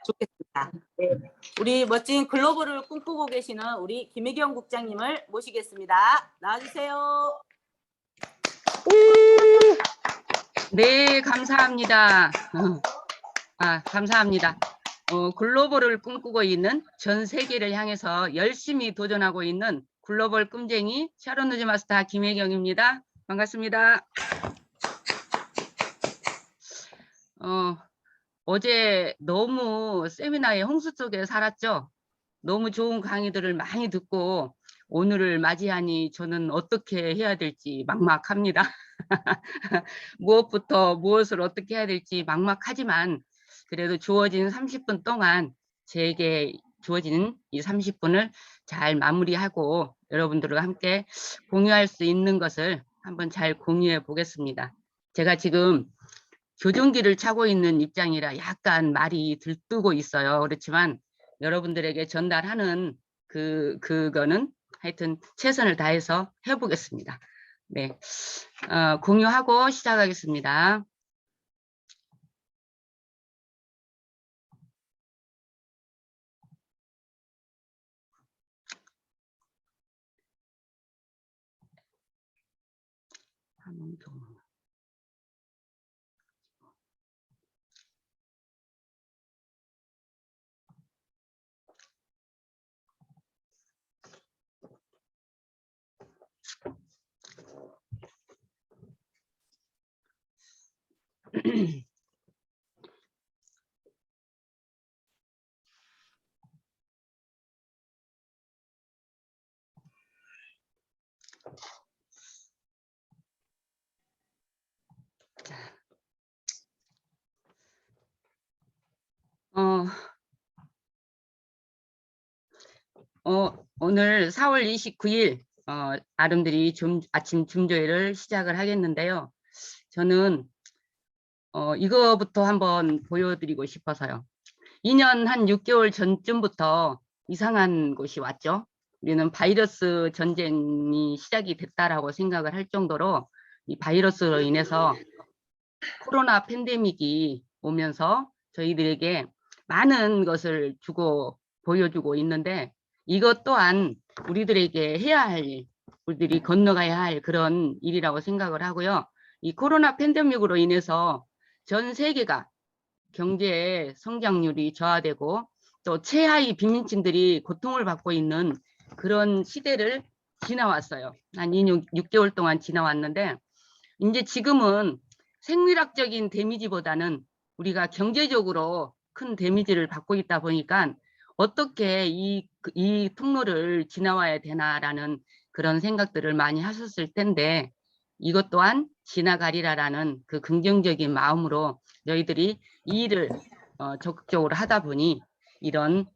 좋겠습니다. 네, 우리 멋진 글로벌을 꿈꾸고 계시는 우리 김혜경 국장님을 모시겠습니다. 나와주세요. 네, 감사합니다. 감사합니다. 글로벌을 꿈꾸고 있는 전 세계를 향해서 열심히 도전하고 있는 글로벌 꿈쟁이 샤론루즈 마스터 김혜경입니다. 반갑습니다. 어제 너무 세미나의 홍수 속에 살았죠. 너무 좋은 강의들을 많이 듣고 오늘을 맞이하니 저는 어떻게 해야 될지 막막합니다. 무엇부터 무엇을 어떻게 해야 될지 막막하지만 그래도 주어진 30분 동안 제게 주어진 이 30분을 잘 마무리하고 여러분들과 함께 공유할 수 있는 것을 한번 잘 공유해 보겠습니다. 제가 지금 교정기를 차고 있는 입장이라 약간 말이 들뜨고 있어요. 그렇지만 여러분들에게 전달하는 그거는 하여튼 최선을 다해서 해보겠습니다. 네, 공유하고 시작하겠습니다. 오늘 4월 29일 아름드리 아침 줌조회를 시작을 하겠는데요. 저는 이거부터 한번 보여드리고 싶어서요. 2년 한 6개월 전쯤부터 이상한 곳이 왔죠. 우리는 바이러스 전쟁이 시작이 됐다라고 생각을 할 정도로 이 바이러스로 인해서 코로나 팬데믹이 오면서 저희들에게 많은 것을 보여주고 있는데 이것 또한 우리들에게 해야 할 일, 우리들이 건너가야 할 그런 일이라고 생각을 하고요. 이 코로나 팬데믹으로 인해서 전 세계가 경제의 성장률이 저하되고 또 최하위 빈민층들이 고통을 받고 있는 그런 시대를 지나왔어요. 한 6개월 동안 지나왔는데 이제 지금은 생물학적인 데미지보다는 우리가 경제적으로 큰 데미지를 받고 있다 보니까 어떻게 이 통로를 지나와야 되나라는 그런 생각들을 많이 하셨을 텐데 이것 또한 지나가리라라는 그 긍정적인 마음으로 너희들이 이 일을 적극적으로 하다 보니 이런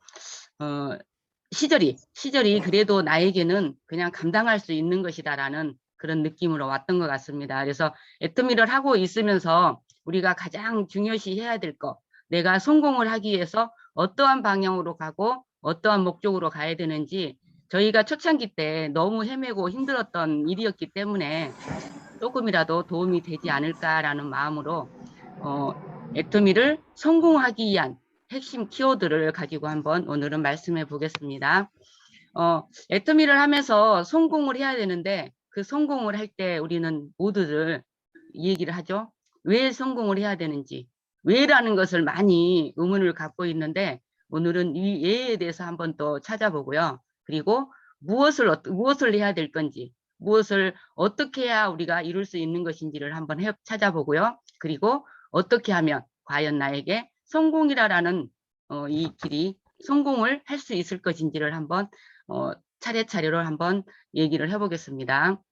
시절이 그래도 나에게는 그냥 감당할 수 있는 것이다라는 그런 느낌으로 왔던 것 같습니다. 그래서 애터미를 하고 있으면서 우리가 가장 중요시 해야 될 것, 내가 성공을 하기 위해서 어떠한 방향으로 가고 어떠한 목적으로 가야 되는지 저희가 초창기 때 너무 헤매고 힘들었던 일이었기 때문에 조금이라도 도움이 되지 않을까라는 마음으로 애터미를 성공하기 위한 핵심 키워드를 가지고 한번 오늘은 말씀해 보겠습니다. 애터미를 하면서 성공을 해야 되는데 그 성공을 할 때 우리는 모두들 얘기를 하죠. 왜 성공을 해야 되는지, 왜라는 것을 많이 의문을 갖고 있는데 오늘은 이 왜에 대해서 한번 또 찾아보고요. 그리고 무엇을 해야 될 건지, 무엇을 어떻게 해야 우리가 이룰 수 있는 것인지를 한번 찾아보고요. 그리고 어떻게 하면 과연 나에게 성공이라는 이 길이 성공을 할 수 있을 것인지를 한번 차례차례로 한번 얘기를 해보겠습니다.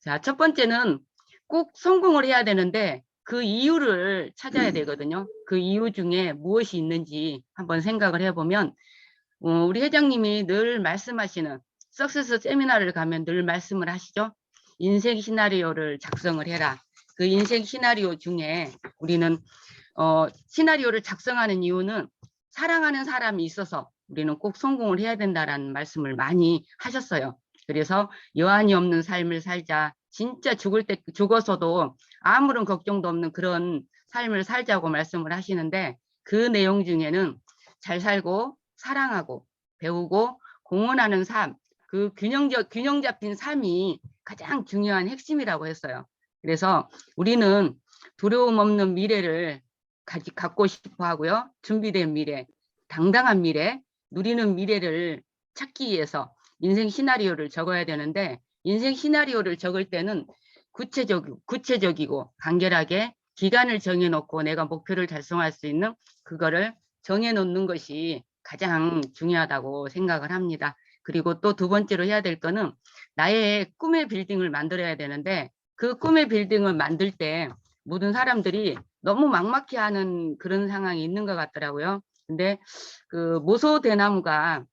자, 첫 번째는 꼭 성공을 해야 되는데 그 이유를 찾아야 되거든요. 그 이유 중에 무엇이 있는지 한번 생각을 해보면 우리 회장님이 늘 말씀하시는 석세스 세미나를 가면 늘 말씀을 하시죠. 인생 시나리오를 작성을 해라. 그 인생 시나리오 중에 우리는 시나리오를 작성하는 이유는 사랑하는 사람이 있어서 우리는 꼭 성공을 해야 된다라는 말씀을 많이 하셨어요. 그래서 여한이 없는 삶을 살자. 진짜 죽어서도 아무런 걱정도 없는 그런 삶을 살자고 말씀을 하시는데 그 내용 중에는 잘 살고 사랑하고 배우고 공헌하는 삶, 그 균형 잡힌 삶이 가장 중요한 핵심이라고 했어요. 그래서 우리는 두려움 없는 미래를 갖고 싶어 하고요. 준비된 미래, 당당한 미래, 누리는 미래를 찾기 위해서 인생 시나리오를 적어야 되는데, 인생 시나리오를 적을 때는 구체적이고 간결하게 기간을 정해놓고 내가 목표를 달성할 수 있는 그거를 정해놓는 것이 가장 중요하다고 생각을 합니다. 그리고 또 두 번째로 해야 될 거는 나의 꿈의 빌딩을 만들어야 되는데, 그 꿈의 빌딩을 만들 때 모든 사람들이 너무 막막해 하는 그런 상황이 있는 것 같더라고요. 근데 그 모소 대나무가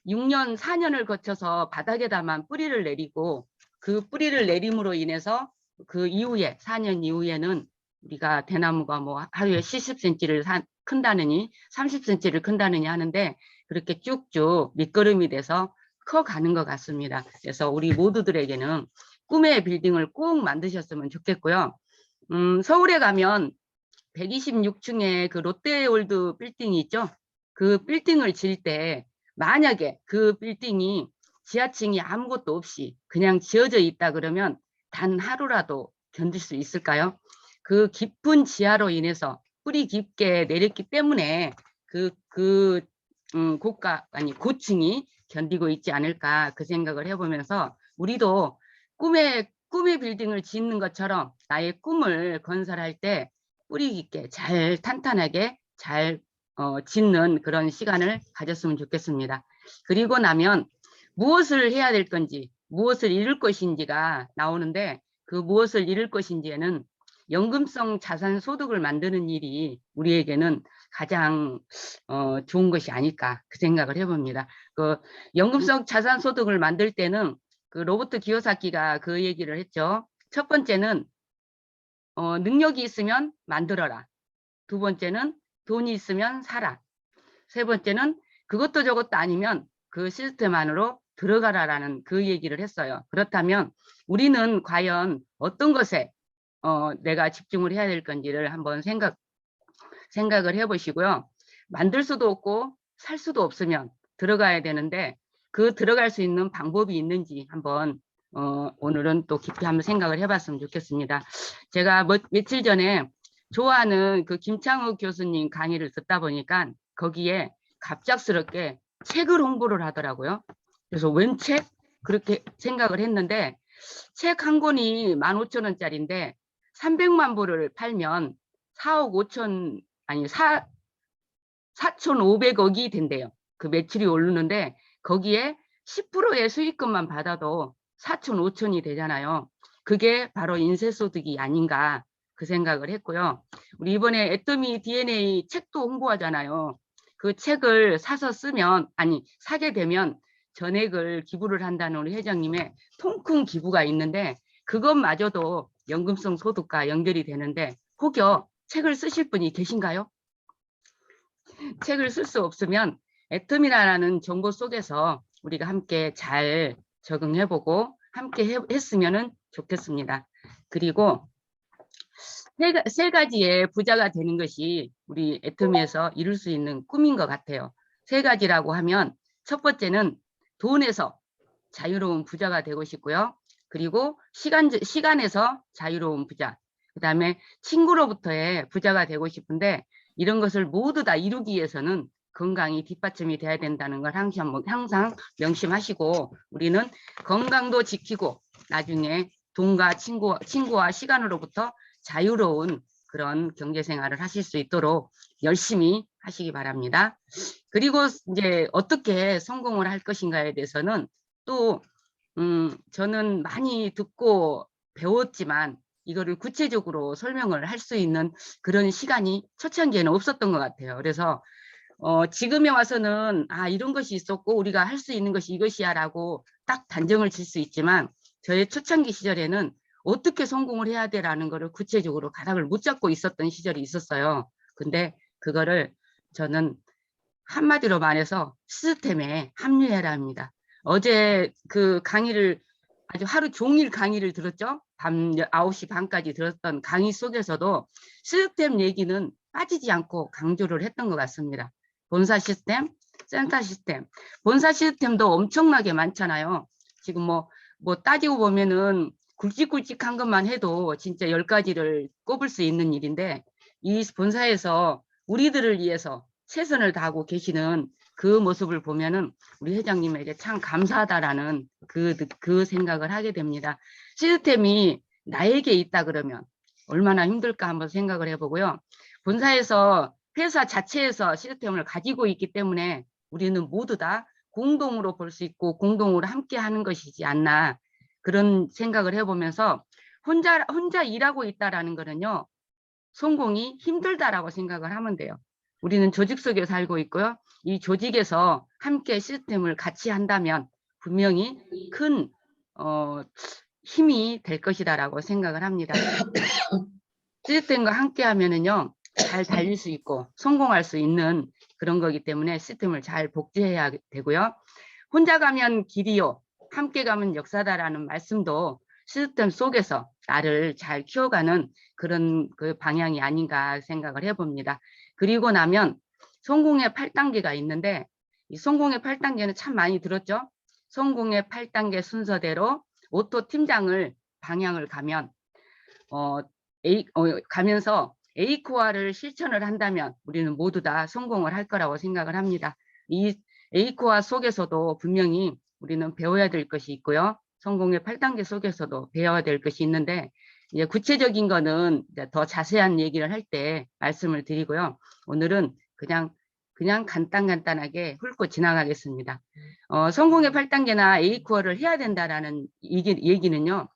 6년, 4년을 거쳐서 바닥에다만 뿌리를 내리고, 그 뿌리를 내림으로 인해서 그 이후에 4년 이후에는 우리가 대나무가 뭐 하루에 70cm를 큰다느니 30cm를 큰다느니 하는데, 그렇게 쭉쭉 밑거름이 돼서 커가는 것 같습니다. 그래서 우리 모두들에게는 꿈의 빌딩을 꼭 만드셨으면 좋겠고요. 서울에 가면 126층에 그 롯데월드 빌딩이 있죠. 그 빌딩을 질 때 만약에 그 빌딩이 지하층이 아무것도 없이 그냥 지어져 있다 그러면 단 하루라도 견딜 수 있을까요? 그 깊은 지하로 인해서 뿌리 깊게 내렸기 때문에 고층이 견디고 있지 않을까, 그 생각을 해보면서 우리도 꿈의 빌딩을 짓는 것처럼 나의 꿈을 건설할 때 뿌리 깊게 잘 탄탄하게 잘 짓는 그런 시간을 가졌으면 좋겠습니다. 그리고 나면 무엇을 해야 될 건지, 무엇을 이룰 것인지가 나오는데, 그 무엇을 이룰 것인지에는 연금성 자산 소득을 만드는 일이 우리에게는 가장 좋은 것이 아닐까, 그 생각을 해봅니다. 그 연금성 자산 소득을 만들 때는 그 로버트 기요사키가 그 얘기를 했죠. 첫 번째는 능력이 있으면 만들어라. 두 번째는 돈이 있으면 사라. 세 번째는 그것도 저것도 아니면 그 시스템 안으로 들어가라라는 그 얘기를 했어요. 그렇다면 우리는 과연 어떤 것에 내가 집중을 해야 될 건지를 한번 생각을 해보시고요. 만들 수도 없고 살 수도 없으면 들어가야 되는데, 그 들어갈 수 있는 방법이 있는지 한번 오늘은 또 깊이 한번 생각을 해봤으면 좋겠습니다. 제가 며칠 전에 좋아하는 그 김창욱 교수님 강의를 듣다 보니까 거기에 갑작스럽게 책을 홍보를 하더라고요. 그래서 웬 책? 그렇게 생각을 했는데, 책 한 권이 15,000원짜리인데 300만 부를 팔면 4억 5천, 아니 4,500억이 된대요. 그 매출이 오르는데 거기에 10%의 수익금만 받아도 4천 5천이 되잖아요. 그게 바로 인쇄소득이 아닌가, 그 생각을 했고요. 우리 이번에 애터미 DNA 책도 홍보하잖아요. 그 책을 사게 되면 전액을 기부를 한다는 우리 회장님의 통큰 기부가 있는데, 그것마저도 연금성 소득과 연결이 되는데, 혹여 책을 쓰실 분이 계신가요? 책을 쓸 수 없으면 애터미라는 정보 속에서 우리가 함께 잘 적응해보고 함께 했으면 좋겠습니다. 그리고 세 가지의 부자가 되는 것이 우리 애터미에서 이룰 수 있는 꿈인 것 같아요. 세 가지라고 하면 첫 번째는 돈에서 자유로운 부자가 되고 싶고요. 그리고 시간에서 자유로운 부자. 그다음에 친구로부터의 부자가 되고 싶은데, 이런 것을 모두 다 이루기 위해서는 건강이 뒷받침이 돼야 된다는 걸 항상 명심하시고, 우리는 건강도 지키고 나중에 돈과 친구와 시간으로부터 자유로운 그런 경제생활을 하실 수 있도록 열심히 하시기 바랍니다. 그리고 이제 어떻게 성공을 할 것인가에 대해서는 또 저는 많이 듣고 배웠지만 이거를 구체적으로 설명을 할 수 있는 그런 시간이 초창기에는 없었던 것 같아요. 그래서 지금에 와서는 이런 것이 있었고 우리가 할 수 있는 것이 이것이야 라고 딱 단정을 질 수 있지만, 저의 초창기 시절에는 어떻게 성공을 해야 되라는 거를 구체적으로 가닥을 못 잡고 있었던 시절이 있었어요. 근데 그거를 저는 한마디로 말해서 시스템에 합류해라 합니다. 어제 그 강의를 아주 하루 종일 강의를 들었죠. 밤 9시 반까지 들었던 강의 속에서도 시스템 얘기는 빠지지 않고 강조를 했던 것 같습니다. 본사 시스템, 센터 시스템. 본사 시스템도 엄청나게 많잖아요. 지금 뭐 따지고 보면은 굵직굵직한 것만 해도 진짜 10가지를 꼽을 수 있는 일인데, 이 본사에서 우리들을 위해서 최선을 다하고 계시는 그 모습을 보면은 우리 회장님에게 참 감사하다라는 그 생각을 하게 됩니다. 시스템이 나에게 있다 그러면 얼마나 힘들까 한번 생각을 해보고요. 본사에서 회사 자체에서 시스템을 가지고 있기 때문에 우리는 모두 다 공동으로 볼 수 있고 공동으로 함께 하는 것이지 않나, 그런 생각을 해보면서 혼자 일하고 있다라는 거는요, 성공이 힘들다라고 생각을 하면 돼요. 우리는 조직 속에 살고 있고요. 이 조직에서 함께 시스템을 같이 한다면 분명히 큰 힘이 될 것이다라고 생각을 합니다. 시스템과 함께 하면은요, 잘 달릴 수 있고 성공할 수 있는 그런 거기 때문에 시스템을 잘 복제해야 되고요. 혼자 가면 길이요, 함께 가면 역사다라는 말씀도 시스템 속에서 나를 잘 키워가는 그런 그 방향이 아닌가 생각을 해봅니다. 그리고 나면 성공의 8단계가 있는데, 이 성공의 8단계는 참 많이 들었죠? 성공의 8단계 순서대로 오토 팀장을 방향을 가면 가면서 A코어를 실천을 한다면 우리는 모두 다 성공을 할 거라고 생각을 합니다. 이 A코어 속에서도 분명히 우리는 배워야 될 것이 있고요. 성공의 8단계 속에서도 배워야 될 것이 있는데, 이제 구체적인 거는 이제 더 자세한 얘기를 할 때 말씀을 드리고요. 오늘은 그냥 간단하게 훑고 지나가겠습니다. 성공의 8단계나 A코어를 해야 된다라는 얘기는요,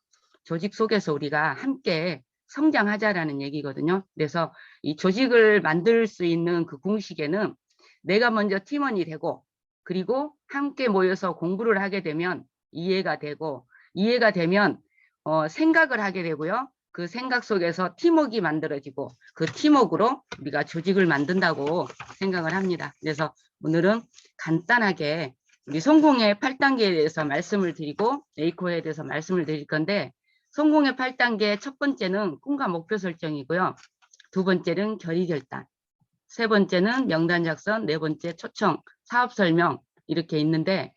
조직 속에서 우리가 함께 성장하자라는 얘기거든요. 그래서 이 조직을 만들 수 있는 그 공식에는 내가 먼저 팀원이 되고, 그리고 함께 모여서 공부를 하게 되면 이해가 되고, 이해가 되면 생각을 하게 되고요. 그 생각 속에서 팀워크가 만들어지고, 그 팀워크로 우리가 조직을 만든다고 생각을 합니다. 그래서 오늘은 간단하게 우리 성공의 8단계에 대해서 말씀을 드리고 A코어에 대해서 말씀을 드릴 건데, 성공의 8단계 첫 번째는 꿈과 목표 설정이고요. 두 번째는 결의 결단, 세 번째는 명단 작성, 네 번째 초청, 사업 설명, 이렇게 있는데,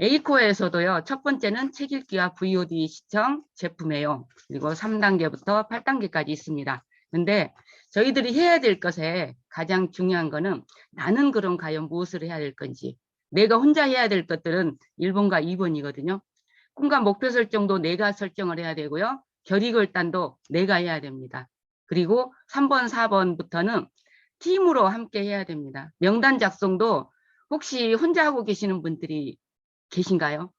A코어에서도요, 첫 번째는 책 읽기와 VOD 시청, 제품 애용, 그리고 3단계부터 8단계까지 있습니다. 근데 저희들이 해야 될 것에 가장 중요한 거는 나는 그럼 과연 무엇을 해야 될 건지, 내가 혼자 해야 될 것들은 1번과 2번이거든요. 꿈과 목표 설정도 내가 설정을 해야 되고요. 결의결단도 내가 해야 됩니다. 그리고 3번, 4번부터는 팀으로 함께 해야 됩니다. 명단 작성도 혹시 혼자 하고 계시는 분들이 계신가요?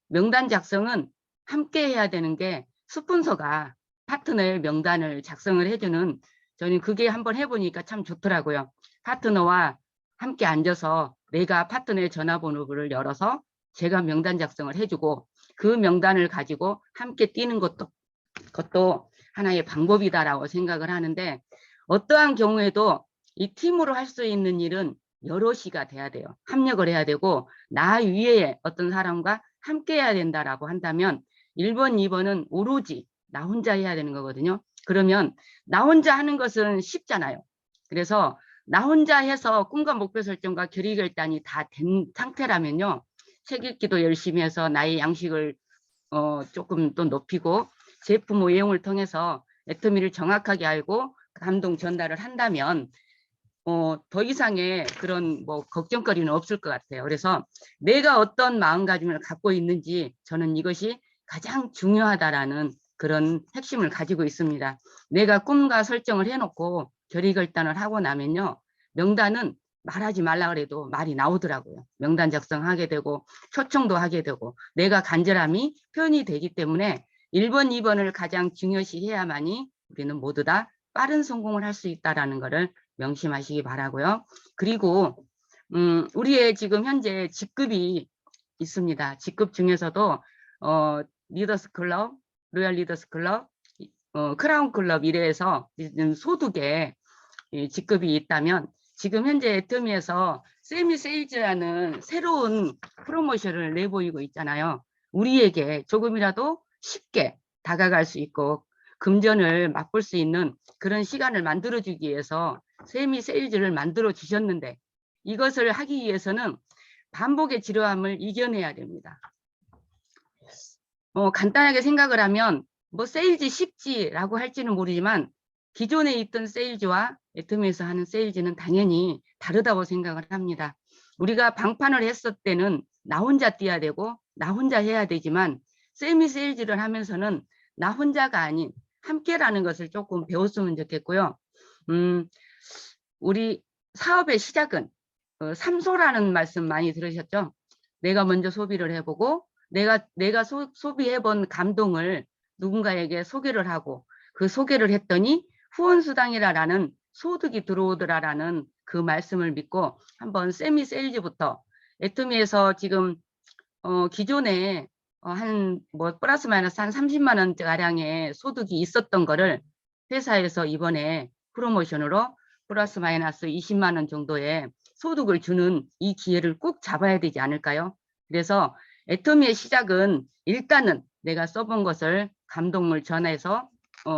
명단 작성은 함께 해야 되는 게, 스폰서가 파트너의 명단을 작성을 해주는, 저는 그게 한번 해보니까 참 좋더라고요. 파트너와 함께 앉아서 내가 파트너의 전화번호를 열어서 제가 명단 작성을 해주고, 그 명단을 가지고 함께 뛰는 것도 하나의 방법이다라고 생각을 하는데, 어떠한 경우에도 이 팀으로 할 수 있는 일은 여럿이가 돼야 돼요. 협력을 해야 되고, 나 위에 어떤 사람과 함께 해야 된다라고 한다면 1번, 2번은 오로지 나 혼자 해야 되는 거거든요. 그러면 나 혼자 하는 것은 쉽잖아요. 그래서 나 혼자 해서 꿈과 목표 설정과 결의 결단이 다 된 상태라면요, 책 읽기도 열심히 해서 나의 양식을 조금 또 높이고, 제품 외용을 통해서 애터미를 정확하게 알고 감동 전달을 한다면 더 이상의 그런 걱정거리는 없을 것 같아요. 그래서 내가 어떤 마음가짐을 갖고 있는지, 저는 이것이 가장 중요하다라는 그런 핵심을 가지고 있습니다. 내가 꿈과 설정을 해놓고 결의결단을 하고 나면요, 명단은 말하지 말라 그래도 말이 나오더라고요. 명단 작성하게 되고 초청도 하게 되고, 내가 간절함이 표현이 되기 때문에 1번, 2번을 가장 중요시 해야만이 우리는 모두 다 빠른 성공을 할 수 있다는 것을 명심하시기 바라고요. 그리고 우리의 지금 현재 직급이 있습니다. 직급 중에서도 리더스 클럽, 로얄 리더스 클럽, 크라운 클럽 이래서 소득의 직급이 있다면, 지금 현재 애터미에서 세미 세일즈라는 새로운 프로모션을 내보이고 있잖아요. 우리에게 조금이라도 쉽게 다가갈 수 있고, 금전을 맛볼 수 있는 그런 시간을 만들어주기 위해서 세미 세일즈를 만들어 주셨는데 이것을 하기 위해서는 반복의 지루함을 이겨내야 됩니다. 간단하게 생각을 하면 뭐 세일즈 쉽지라고 할지는 모르지만 기존에 있던 세일즈와 애터미에서 하는 세일즈는 당연히 다르다고 생각을 합니다. 우리가 방판을 했을 때는 나 혼자 뛰어야 되고 나 혼자 해야 되지만 세미 세일즈를 하면서는 나 혼자가 아닌 함께라는 것을 조금 배웠으면 좋겠고요. 우리 사업의 시작은 3소라는 말씀 많이 들으셨죠? 내가 먼저 소비를 해보고 내가 소비해본 감동을 누군가에게 소개를 하고 그 소개를 했더니 후원수당이라는 소득이 들어오더라라는 그 말씀을 믿고 한번 세미 세일즈부터 애터미에서 지금 기존에 한 뭐 플러스 마이너스 한 30만 원 가량의 소득이 있었던 거를 회사에서 이번에 프로모션으로 플러스 마이너스 20만 원 정도의 소득을 주는 이 기회를 꼭 잡아야 되지 않을까요? 그래서 애터미의 시작은 일단은 내가 써본 것을 감동을 전해서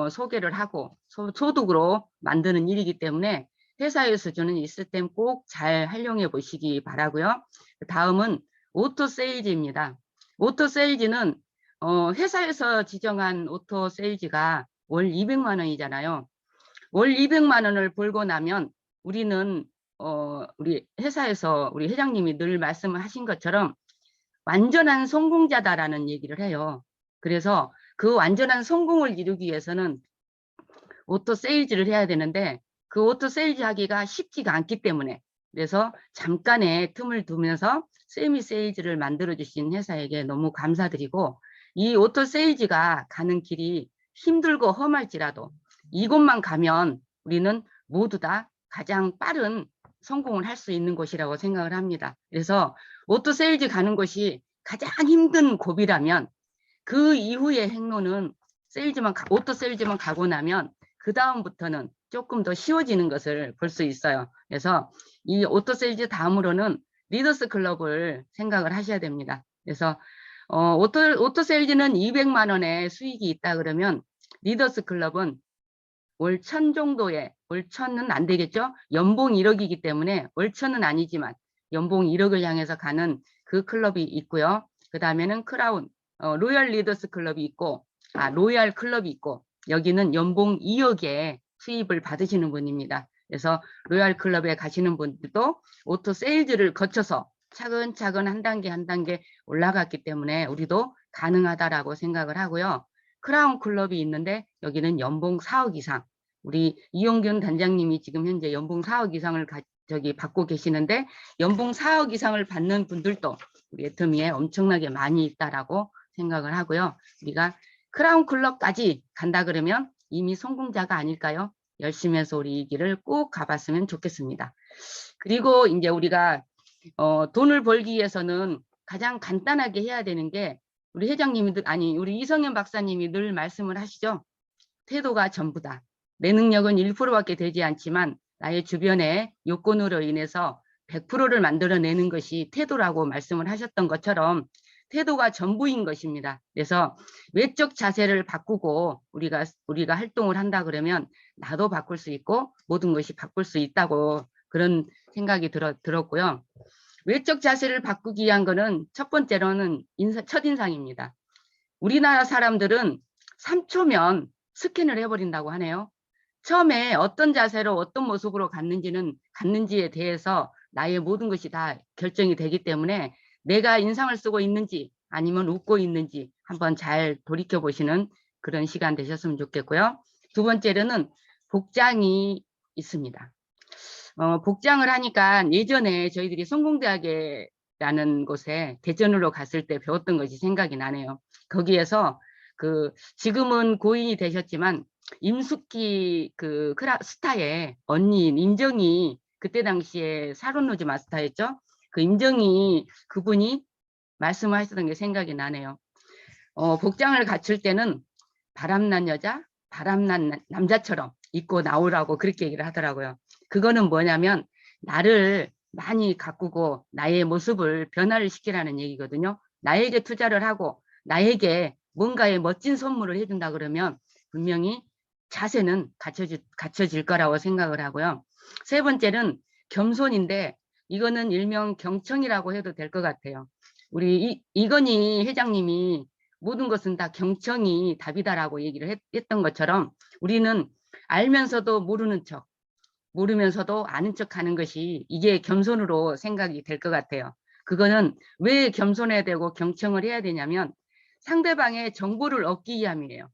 소개를 하고 소득으로 만드는 일이기 때문에 회사에서 주는 이 시스템 꼭 잘 활용해 보시기 바라고요. 다음은 오토 세일즈입니다. 오토 세일즈는 회사에서 지정한 오토 세일즈가 월 200만 원이잖아요. 월 200만 원을 벌고 나면 우리는 우리 회사에서 우리 회장님이 늘 말씀을 하신 것처럼 완전한 성공자다라는 얘기를 해요. 그래서 그 완전한 성공을 이루기 위해서는 오토 세일즈를 해야 되는데 그 오토 세일즈 하기가 쉽지가 않기 때문에 그래서 잠깐의 틈을 두면서 세미 세일즈를 만들어 주신 회사에게 너무 감사드리고 이 오토 세일즈가 가는 길이 힘들고 험할지라도 이곳만 가면 우리는 모두 다 가장 빠른 성공을 할 수 있는 곳이라고 생각을 합니다. 그래서 오토 세일즈 가는 곳이 가장 힘든 고비라면 그 이후의 행로는 오토 세일즈만 가고 나면 그 다음부터는 조금 더 쉬워지는 것을 볼 수 있어요. 그래서 이 오토 세일즈 다음으로는 리더스 클럽을 생각을 하셔야 됩니다. 그래서 오토 세일즈는 200만 원의 수익이 있다 그러면 리더스 클럽은 월 1000 정도의 월 1000은 안 되겠죠? 연봉 1억이기 때문에 월 1000은 아니지만 연봉 1억을 향해서 가는 그 클럽이 있고요. 그 다음에는 크라운 로얄 리더스 클럽이 있고 로얄 클럽이 있고 여기는 연봉 2억의 수입을 받으시는 분입니다. 그래서 로얄 클럽에 가시는 분들도 오토 세일즈를 거쳐서 차근차근 한 단계 한 단계 올라갔기 때문에 우리도 가능하다라고 생각을 하고요. 크라운 클럽이 있는데 여기는 연봉 4억 이상 우리 이용균 단장님이 지금 현재 연봉 4억 이상을 받고 계시는데 연봉 4억 이상을 받는 분들도 우리 애터미에 엄청나게 많이 있다라고 생각을 하고요. 우리가 크라운 클럽까지 간다 그러면 이미 성공자가 아닐까요? 열심히 해서 우리 이 길을 꼭 가봤으면 좋겠습니다. 그리고 이제 우리가 돈을 벌기 위해서는 가장 간단하게 해야 되는 게 우리 회장님이 우리 이성현 박사님이 늘 말씀을 하시죠. 태도가 전부다. 내 능력은 1%밖에 되지 않지만 나의 주변의 요건으로 인해서 100%를 만들어내는 것이 태도라고 말씀을 하셨던 것처럼 태도가 전부인 것입니다. 그래서 외적 자세를 바꾸고 우리가 활동을 한다 그러면 나도 바꿀 수 있고 모든 것이 바꿀 수 있다고 그런 생각이 들었고요. 외적 자세를 바꾸기 위한 거는 첫 번째로는 첫인상입니다. 우리나라 사람들은 3초면 스캔을 해버린다고 하네요. 처음에 어떤 자세로 어떤 모습으로 갔는지에 대해서 나의 모든 것이 다 결정이 되기 때문에 내가 인상을 쓰고 있는지 아니면 웃고 있는지 한번 잘 돌이켜 보시는 그런 시간 되셨으면 좋겠고요. 두 번째로는 복장이 있습니다. 복장을 하니까 예전에 저희들이 성공대학이라는 곳에 대전으로 갔을 때 배웠던 것이 생각이 나네요. 거기에서 지금은 고인이 되셨지만 임숙희 스타의 언니인 임정희 그때 당시에 사론로즈 마스터였죠. 그 임정희 그분이 말씀하셨던 게 생각이 나네요. 복장을 갖출 때는 바람난 여자, 바람난 남자처럼 입고 나오라고 그렇게 얘기를 하더라고요. 그거는 뭐냐면 나를 많이 가꾸고 나의 모습을 변화를 시키라는 얘기거든요. 나에게 투자를 하고 나에게 뭔가의 멋진 선물을 해준다 그러면 분명히 자세는 갖춰질 거라고 생각을 하고요. 세 번째는 겸손인데 이거는 일명 경청이라고 해도 될 것 같아요. 우리 이건희 회장님이 모든 것은 다 경청이 답이다라고 얘기를 했던 것처럼 우리는 알면서도 모르는 척, 모르면서도 아는 척 하는 것이 이게 겸손으로 생각이 될 것 같아요. 그거는 왜 겸손해야 되고 경청을 해야 되냐면 상대방의 정보를 얻기 위함이에요.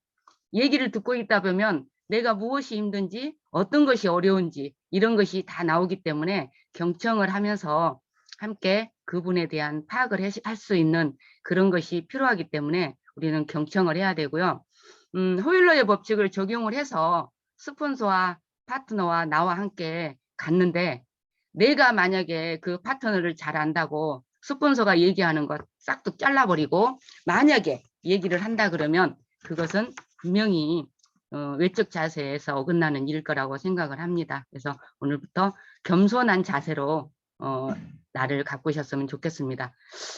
얘기를 듣고 있다 보면 내가 무엇이 힘든지 어떤 것이 어려운지 이런 것이 다 나오기 때문에 경청을 하면서 함께 그분에 대한 파악을 할 수 있는 그런 것이 필요하기 때문에 우리는 경청을 해야 되고요. 호일러의 법칙을 적용을 해서 스폰서와 파트너와 나와 함께 갔는데 내가 만약에 그 파트너를 잘 안다고 스폰서가 얘기하는 것 싹둑 잘라버리고 만약에 얘기를 한다 그러면 그것은 분명히 외적 자세에서 어긋나는 일일 거라고 생각을 합니다. 그래서 오늘부터 겸손한 자세로 나를 가꾸셨으면 좋겠습니다.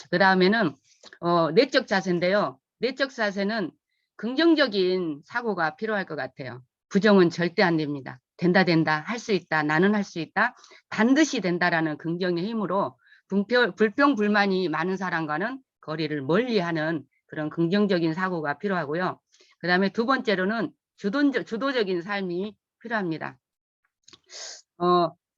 그 다음에는 내적 자세인데요. 내적 자세는 긍정적인 사고가 필요할 것 같아요. 부정은 절대 안 됩니다. 된다, 할 수 있다, 나는 할 수 있다, 반드시 된다라는 긍정의 힘으로 불평불만이 많은 사람과는 거리를 멀리하는 그런 긍정적인 사고가 필요하고요. 그 다음에 두 번째로는 주도적인 삶이 필요합니다.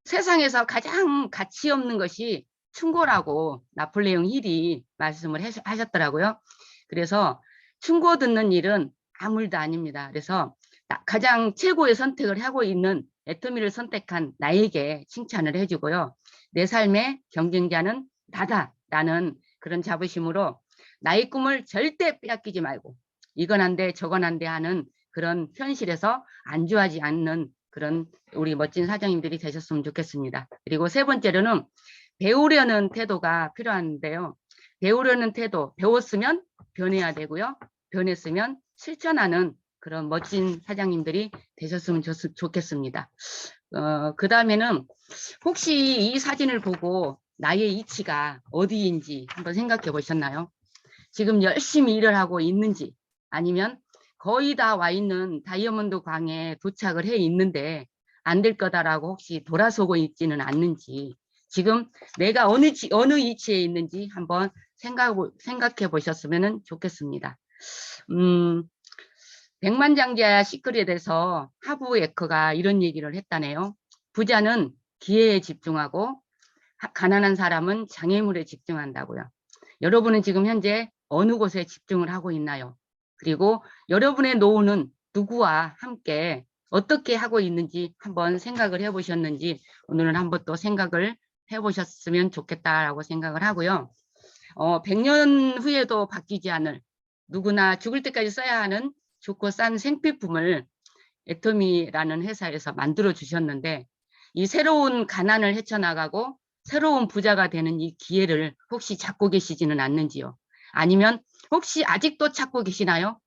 세상에서 가장 가치 없는 것이 충고라고 나폴레옹 힐이 말씀을 하셨더라고요. 그래서 충고 듣는 일은 아무 일도 아닙니다. 그래서 가장 최고의 선택을 하고 있는 애터미를 선택한 나에게 칭찬을 해주고요. 내 삶의 경쟁자는 나다라는 그런 자부심으로 나의 꿈을 절대 빼앗기지 말고 이건 안 돼, 저건 안 돼 하는 그런 현실에서 안주하지 않는 그런 우리 멋진 사장님들이 되셨으면 좋겠습니다. 그리고 세 번째로는 배우려는 태도가 필요한데요. 배우려는 태도, 배웠으면 변해야 되고요. 변했으면 실천하는 그런 멋진 사장님들이 되셨으면 좋겠습니다. 그 다음에는 혹시 이 사진을 보고 나의 이치가 어디인지 한번 생각해 보셨나요? 지금 열심히 일을 하고 있는지 아니면 거의 다 와 있는 다이아몬드 광에 도착을 해 있는데 안 될 거다라고 혹시 돌아서고 있지는 않는지 지금 내가 어느 위치에 있는지 한번 생각해 보셨으면 좋겠습니다. 백만장자 시크릿에 대해서 하부 에커가 이런 얘기를 했다네요. 부자는 기회에 집중하고 가난한 사람은 장애물에 집중한다고요. 여러분은 지금 현재 어느 곳에 집중을 하고 있나요? 그리고 여러분의 노후는 누구와 함께 어떻게 하고 있는지 한번 생각을 해보셨는지 오늘은 한번 또 생각을 해보셨으면 좋겠다라고 생각을 하고요. 100년 후에도 바뀌지 않을 누구나 죽을 때까지 써야 하는 좋고 싼 생필품을 애터미라는 회사에서 만들어 주셨는데 이 새로운 가난을 헤쳐나가고 새로운 부자가 되는 이 기회를 혹시 찾고 계시지는 않는지요? 아니면 혹시 아직도 찾고 계시나요?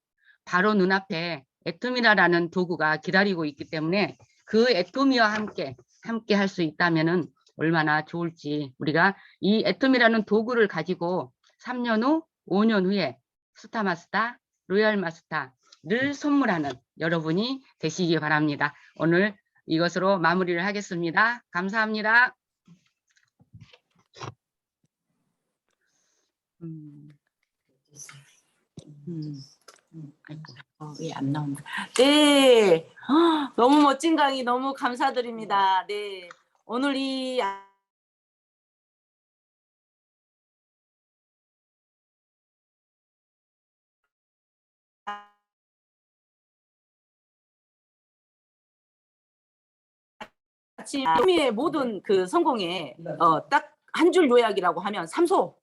바로 눈앞에 애터미라는 도구가 기다리고 있기 때문에 그 애터미와 함께 할 수 있다면 얼마나 좋을지 우리가 이 애터미라는 도구를 가지고 3년 후, 5년 후에 스타마스터, 로얄마스터를 선물하는 여러분이 되시기 바랍니다. 오늘 이것으로 마무리를 하겠습니다. 감사합니다. 왜 안 나온다. 네, 너무 멋진 강의 너무 감사드립니다. 네, 오늘 이 애터미의 모든 그 성공에 딱 한 줄 요약이라고 하면 3소.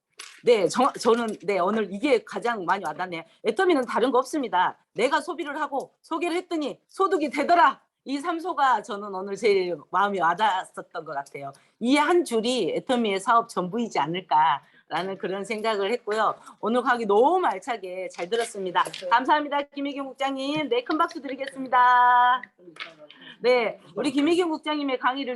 네, 저는 네 오늘 이게 가장 많이 와닿네요. 애터미는 다른 거 없습니다. 내가 소비를 하고 소개를 했더니 소득이 되더라. 이 3소가 저는 오늘 제일 마음이 와닿았었던 것 같아요. 이 한 줄이 애터미의 사업 전부이지 않을까라는 그런 생각을 했고요. 오늘 강의 너무 알차게 잘 들었습니다. 감사합니다, 김혜경 국장님. 네, 큰 박수 드리겠습니다. 네, 우리 김혜경 국장님의 강의를